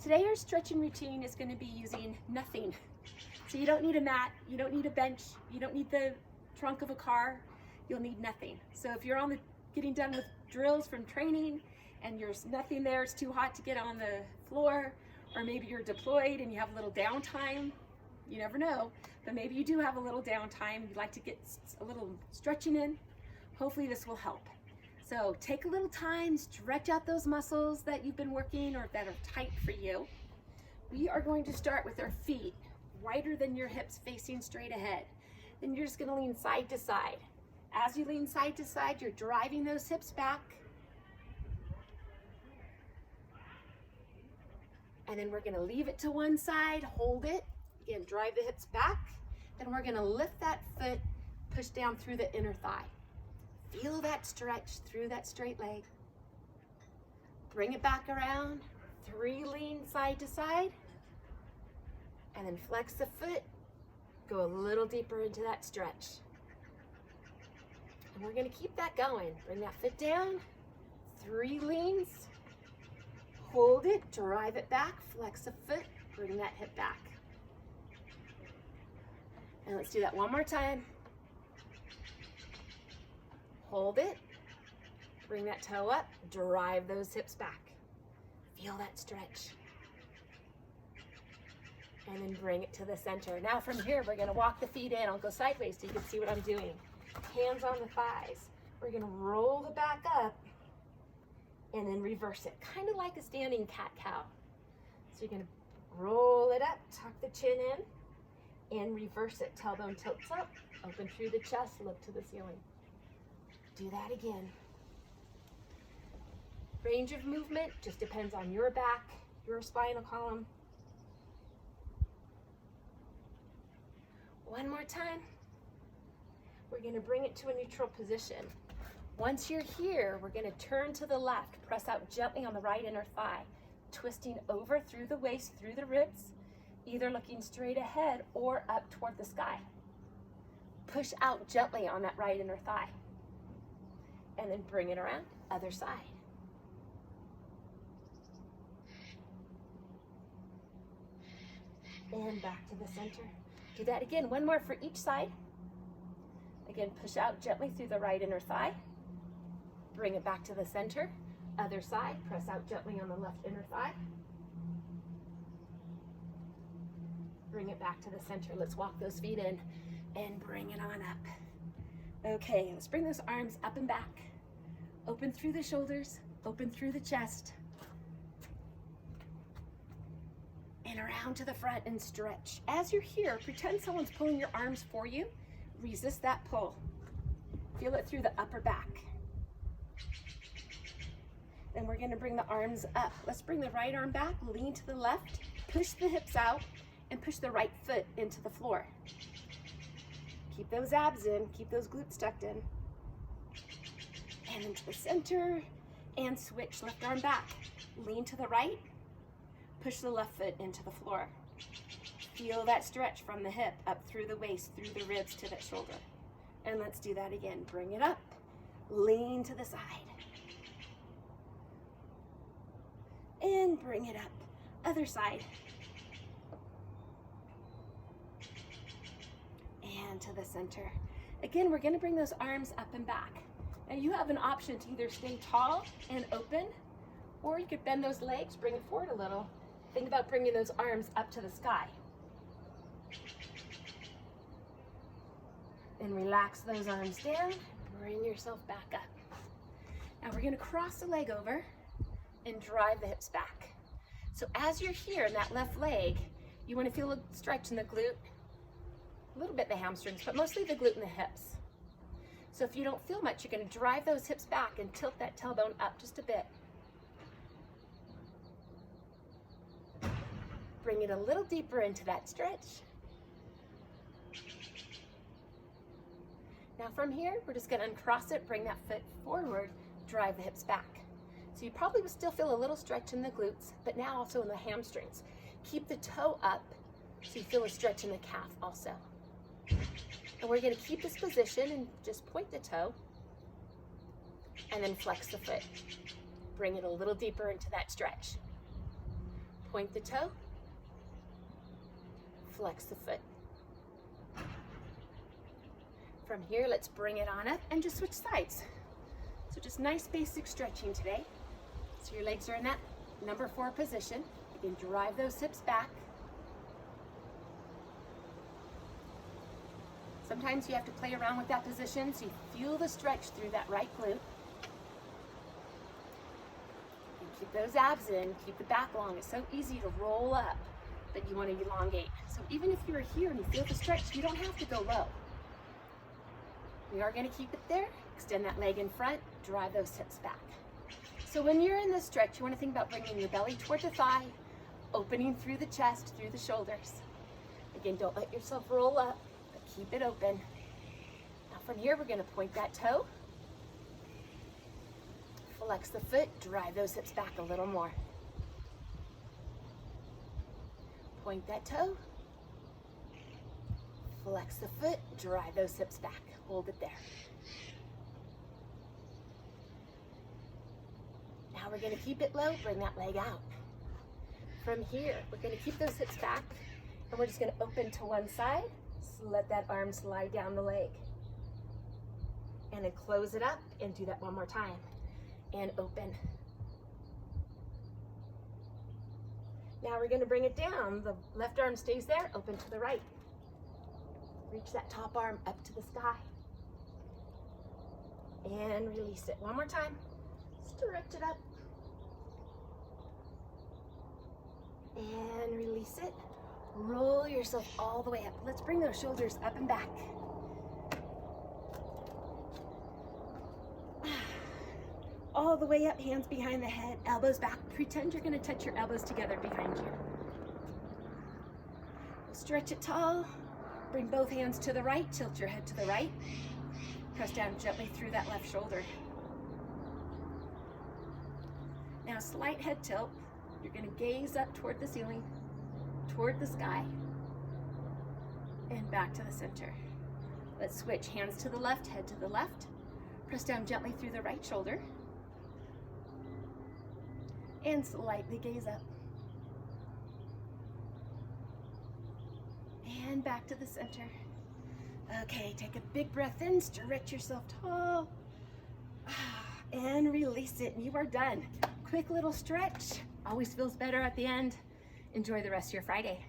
Today our stretching routine is going to be using nothing. So you don't need a mat, you don't need a bench, you don't need the trunk of a car, you'll need nothing. So if you're getting done with drills from training and there's nothing there, it's too hot to get on the floor, or maybe you're deployed and you have a little downtime, you never know, but maybe you do have a little downtime, you'd like to get a little stretching in, hopefully this will help. So take a little time, stretch out those muscles that you've been working or that are tight for you. We are going to start with our feet wider than your hips, facing straight ahead. Then you're just going to lean side to side. As you lean side to side, you're driving those hips back. And then we're going to leave it to one side, hold it. Again, drive the hips back. Then we're going to lift that foot, push down through the inner thigh. Feel that stretch through that straight leg. Bring it back around. 3 lean side to side. And then flex the foot. Go a little deeper into that stretch. And we're going to keep that going. Bring that foot down. 3 leans. Hold it. Drive it back. Flex the foot. Bring that hip back. And let's do that one more time. Hold it, bring that toe up, drive those hips back. Feel that stretch. And then bring it to the center. Now from here, we're gonna walk the feet in. I'll go sideways so you can see what I'm doing. Hands on the thighs. We're gonna roll the back up and then reverse it, kind of like a standing cat-cow. So you're gonna roll it up, tuck the chin in, and reverse it. Tailbone tilts up, open through the chest, look to the ceiling. Do that again. Range of movement just depends on your back, your spinal column. One more time. We're going to bring it to a neutral position. Once you're here, we're going to turn to the left, press out gently on the right inner thigh, twisting over through the waist, through the ribs, either looking straight ahead or up toward the sky. Push out gently on that right inner thigh. And then bring it around, other side. And back to the center. Do that again, one more for each side. Again, push out gently through the right inner thigh. Bring it back to the center. Other side, press out gently on the left inner thigh. Bring it back to the center. Let's walk those feet in and bring it on up. Okay, let's bring those arms up and back. Open through the shoulders, open through the chest. And around to the front and stretch. As you're here, pretend someone's pulling your arms for you. Resist that pull. Feel it through the upper back. Then we're gonna bring the arms up. Let's bring the right arm back, lean to the left, push the hips out, and push the right foot into the floor. Keep those abs in, keep those glutes tucked in. And into the center, and switch, left arm back. Lean to the right, push the left foot into the floor. Feel that stretch from the hip, up through the waist, through the ribs to that shoulder. And let's do that again. Bring it up, lean to the side. And bring it up, other side. And to the center. Again, we're gonna bring those arms up and back. Now you have an option to either stay tall and open, or you could bend those legs, bring it forward a little. Think about bringing those arms up to the sky. And relax those arms down, bring yourself back up. Now we're gonna cross the leg over and drive the hips back. So as you're here in that left leg, you wanna feel a stretch in the glute, a little bit the hamstrings, but mostly the glute and the hips. So if you don't feel much, you're going to drive those hips back and tilt that tailbone up just a bit. Bring it a little deeper into that stretch. Now from here, we're just going to uncross it, bring that foot forward, drive the hips back. So you probably will still feel a little stretch in the glutes, but now also in the hamstrings. Keep the toe up so you feel a stretch in the calf also. And we're going to keep this position and just point the toe and then flex the foot. Bring it a little deeper into that stretch. Point the toe. Flex the foot. From here, let's bring it on up and just switch sides. So just nice basic stretching today. So your legs are in that number 4 position. You can drive those hips back. Sometimes you have to play around with that position so you feel the stretch through that right glute. And keep those abs in, keep the back long. It's so easy to roll up, but you want to elongate. So even if you're here and you feel the stretch, you don't have to go low. We are going to keep it there. Extend that leg in front, drive those hips back. So when you're in this stretch, you want to think about bringing your belly toward the thigh, opening through the chest, through the shoulders. Again, don't let yourself roll up, but keep it open. Now from here, we're going to point that toe. Flex the foot, drive those hips back a little more. Point that toe. Flex the foot, drive those hips back. Hold it there. Now we're going to keep it low, bring that leg out. From here, we're going to keep those hips back, and we're just going to open to one side. So let that arm slide down the leg. And then close it up, and do that one more time. And open. Now we're going to bring it down. The left arm stays there, open to the right. Reach that top arm up to the sky. And release it. One more time. Stretch it up. And release it. Roll yourself all the way up. Let's bring those shoulders up and back. All the way up, hands behind the head, elbows back. Pretend you're going to touch your elbows together behind you. Stretch it tall. Bring both hands to the right. Tilt your head to the right. Press down gently through that left shoulder. Now slight head tilt. You're going to gaze up toward the ceiling, toward the sky, and back to the center. Let's switch. Hands to the left, head to the left. Press down gently through the right shoulder. And slightly gaze up. And back to the center. Okay, take a big breath in, stretch yourself tall. And release it, and you are done. Quick little stretch. Always feels better at the end. Enjoy the rest of your Friday.